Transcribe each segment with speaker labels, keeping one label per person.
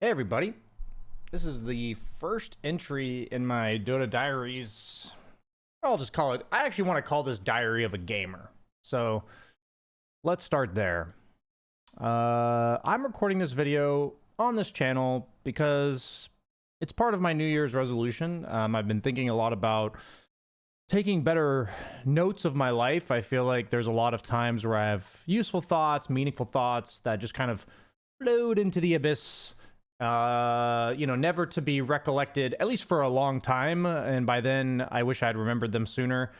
Speaker 1: Hey everybody, this is the first entry in my Dota Diaries. I'll just call it, I actually want to call this Diary of a Gamer. So let's start there. I'm recording this video on this channel because it's part of my New Year's resolution. I've been thinking a lot about taking better notes of my life. I feel like there's a lot of times where I have useful thoughts, meaningful thoughts that just kind of float into the abyss, never to be recollected, at least for a long time. And by then, I wish I'd remembered them sooner.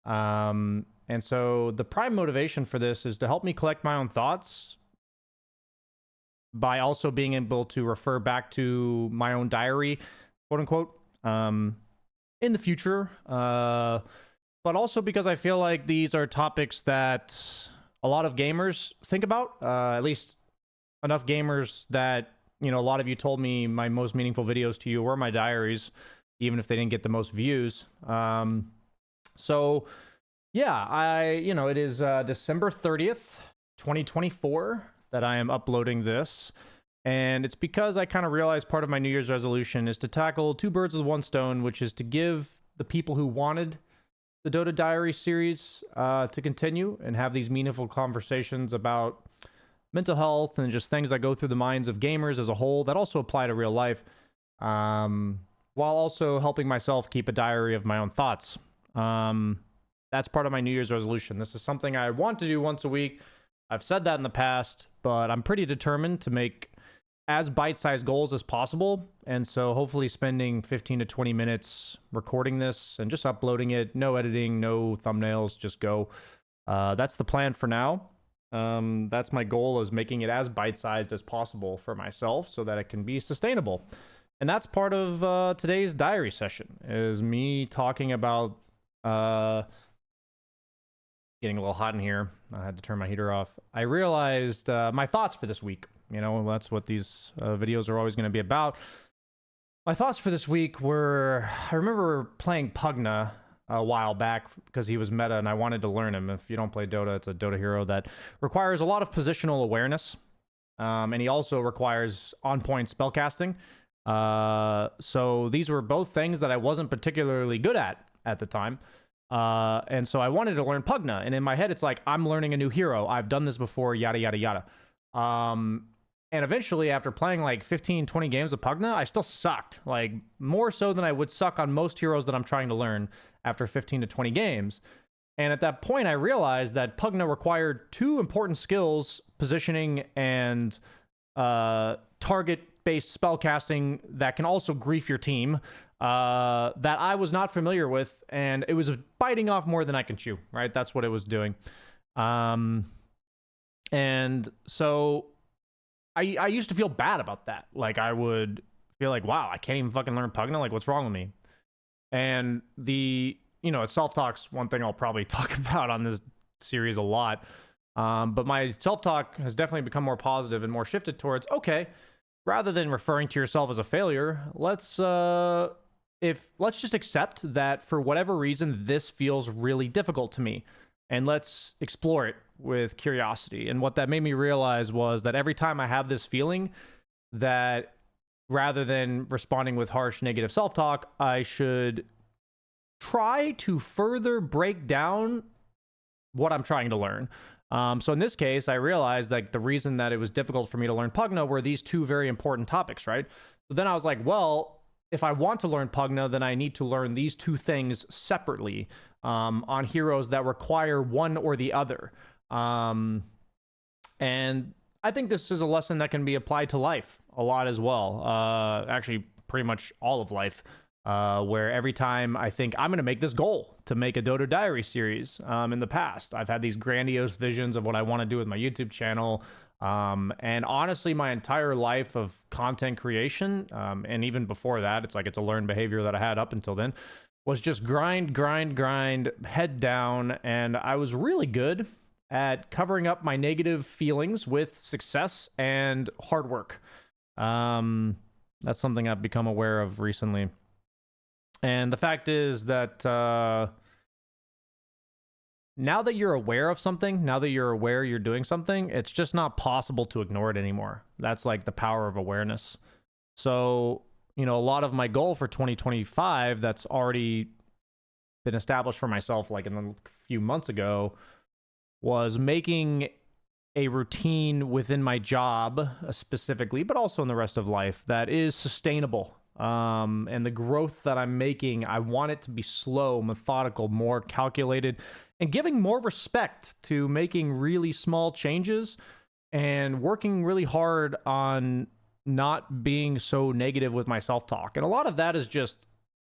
Speaker 1: And so the prime motivation for this is to help me collect my own thoughts by also being able to refer back to my own diary, quote unquote, in the future. But also because I feel like these are topics that a lot of gamers think about, at least enough gamers that a lot of you told me my most meaningful videos to you were my diaries, even if they didn't get the most views. So yeah, it is December 30th, 2024 that I am uploading this. And it's because I kind of realized part of my New Year's resolution is to tackle two birds with one stone, which is to give the people who wanted the Dota Diary series to continue and have these meaningful conversations about mental health and just things that go through the minds of gamers as a whole that also apply to real life, while also helping myself keep a diary of my own thoughts. That's part of my New Year's resolution. This is something I want to do once a week. I've said that in the past, but I'm pretty determined to make as bite-sized goals as possible. And so hopefully spending 15 to 20 minutes recording this and just uploading it, no editing, no thumbnails, just go. That's the plan for now. That's my goal, is making it as bite-sized as possible for myself so that it can be sustainable. And that's part of today's diary session, is me talking about getting a little hot in here. I had to turn my heater off. I realized my thoughts for this week. That's what these videos are always going to be about. My thoughts for this week were, I remember playing Pugna a while back because he was meta and I wanted to learn him. If you don't play Dota, it's a Dota hero that requires a lot of positional awareness. And he also requires on-point spellcasting. So these were both things that I wasn't particularly good at the time. And so I wanted to learn Pugna. And in my head, it's like, I'm learning a new hero. I've done this before, yada, yada, yada. And eventually, after playing like 15, 20 games of Pugna, I still sucked. Like, more so than I would suck on most heroes that I'm trying to learn after 15 to 20 games. And at that point, I realized that Pugna required two important skills: positioning and target-based spellcasting that can also grief your team, that I was not familiar with. And it was biting off more than I can chew, right? That's what it was doing. And so I used to feel bad about that. Like, I would feel like, wow, I can't even fucking learn Pugna. Like, what's wrong with me? And it's self-talk's one thing I'll probably talk about on this series a lot. But my self-talk has definitely become more positive and more shifted towards, okay, rather than referring to yourself as a failure, let's just accept that for whatever reason, this feels really difficult to me. And let's explore it with curiosity. And what that made me realize was that every time I have this feeling, that rather than responding with harsh negative self-talk, I should try to further break down what I'm trying to learn. So in this case, I realized that the reason that it was difficult for me to learn Pugna were these two very important topics, right? So then I was like, well, if I want to learn Pugna, then I need to learn these two things separately, on heroes that require one or the other. And I think this is a lesson that can be applied to life a lot as well. Actually, pretty much all of life, where every time I think I'm going to make this goal to make a Dota Diary series, in the past, I've had these grandiose visions of what I want to do with my YouTube channel. And honestly, my entire life of content creation, and even before that, it's a learned behavior that I had up until then, was just grind, head down. And I was really good at covering up my negative feelings with success and hard work. That's something I've become aware of recently. And the fact is that now that you're aware of something, now that you're aware you're doing something, it's just not possible to ignore it anymore. That's like the power of awareness. So, you know, a lot of my goal for 2025 that's already been established for myself like in a few months ago was making a routine within my job specifically, but also in the rest of life that is sustainable. And the growth that I'm making, I want it to be slow, methodical, more calculated, and giving more respect to making really small changes and working really hard on not being so negative with my self-talk. And a lot of that is just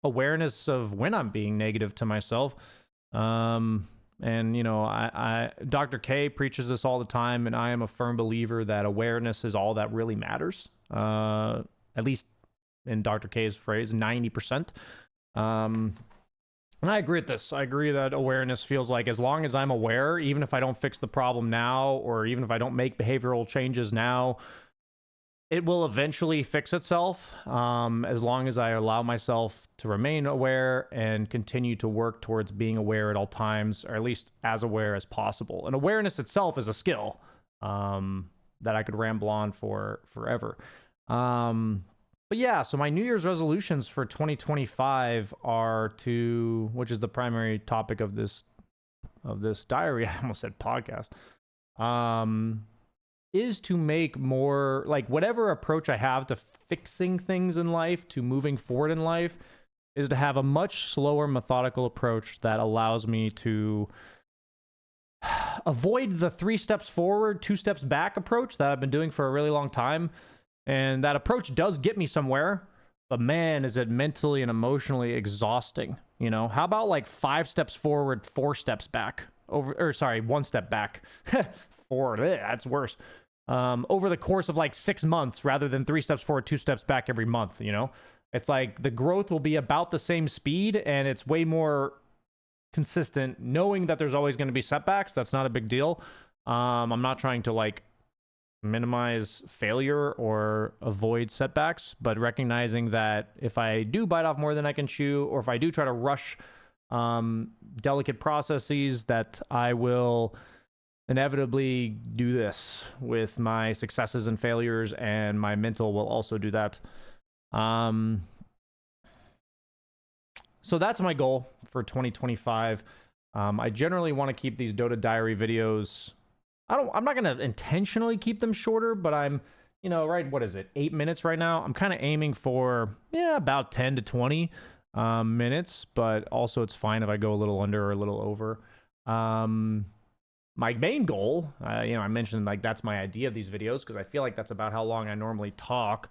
Speaker 1: awareness of when I'm being negative to myself. And you know, Dr. K preaches this all the time, and I am a firm believer that awareness is all that really matters. At least in Dr. K's phrase, 90%. And I agree with this. I agree that awareness feels like as long as I'm aware, even if I don't fix the problem now, or even if I don't make behavioral changes now, it will eventually fix itself, as long as I allow myself to remain aware and continue to work towards being aware at all times, or at least as aware as possible. And awareness itself is a skill that I could ramble on for forever. But yeah, so my New Year's resolutions for 2025 are to, which is the primary topic of this diary, I almost said podcast, is to make more, like, whatever approach I have to fixing things in life, to moving forward in life, is to have a much slower, methodical approach that allows me to avoid the 3 steps forward, 2 steps back approach that I've been doing for a really long time. And that approach does get me somewhere, but man, is it mentally and emotionally exhausting. You know, how about like 5 steps forward, 4 steps back, 1 step back. Forward, that's worse. Over the course of like 6 months, rather than 3 steps forward, 2 steps back every month. You know, it's like the growth will be about the same speed, and it's way more consistent, knowing that there's always going to be setbacks. That's not a big deal. I'm not trying to like minimize failure or avoid setbacks, but recognizing that if I do bite off more than I can chew, or if I do try to rush delicate processes, that I will inevitably do this with my successes and failures, and my mental will also do that. So that's my goal for 2025. I generally want to keep these Dota Diary videos, I'm not going to intentionally keep them shorter, but I'm, you know, right, what is it, 8 minutes right now? I'm kind of aiming for, yeah, about 10 to 20 minutes, but also it's fine if I go a little under or a little over. My main goal, you know, I mentioned like that's my idea of these videos because I feel like that's about how long I normally talk.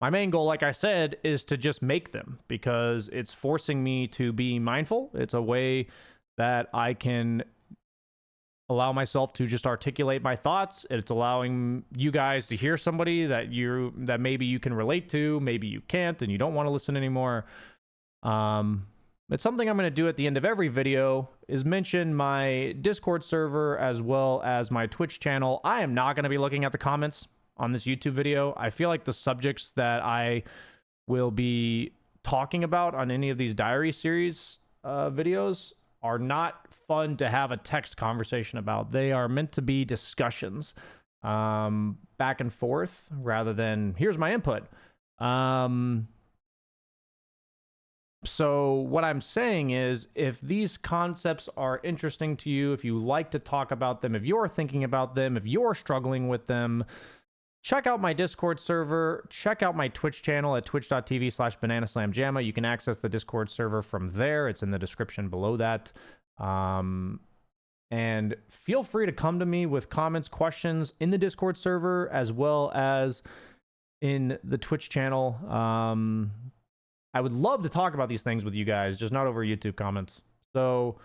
Speaker 1: My main goal, like I said, is to just make them because it's forcing me to be mindful. It's a way that I can allow myself to just articulate my thoughts. It's allowing you guys to hear somebody that maybe you can relate to, maybe you can't, and you don't want to listen anymore. It's something I'm going to do at the end of every video is mention my Discord server as well as my Twitch channel. I am not going to be looking at the comments on this YouTube video. I feel like the subjects that I will be talking about on any of these diary series videos are not fun to have a text conversation about. They are meant to be discussions back and forth rather than here's my input. So what I'm saying is, if these concepts are interesting to you, if you like to talk about them, if you're thinking about them, if you're struggling with them, check out my Discord server, check out my Twitch channel at twitch.tv/bananaslamjamma. You can access the Discord server from there. It's in the description below that. And feel free to come to me with comments, questions in the Discord server, as well as in the Twitch channel. I would love to talk about these things with you guys, just not over YouTube comments. So,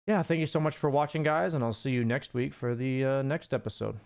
Speaker 1: yeah, thank you so much for watching, guys, and I'll see you next week for the next episode.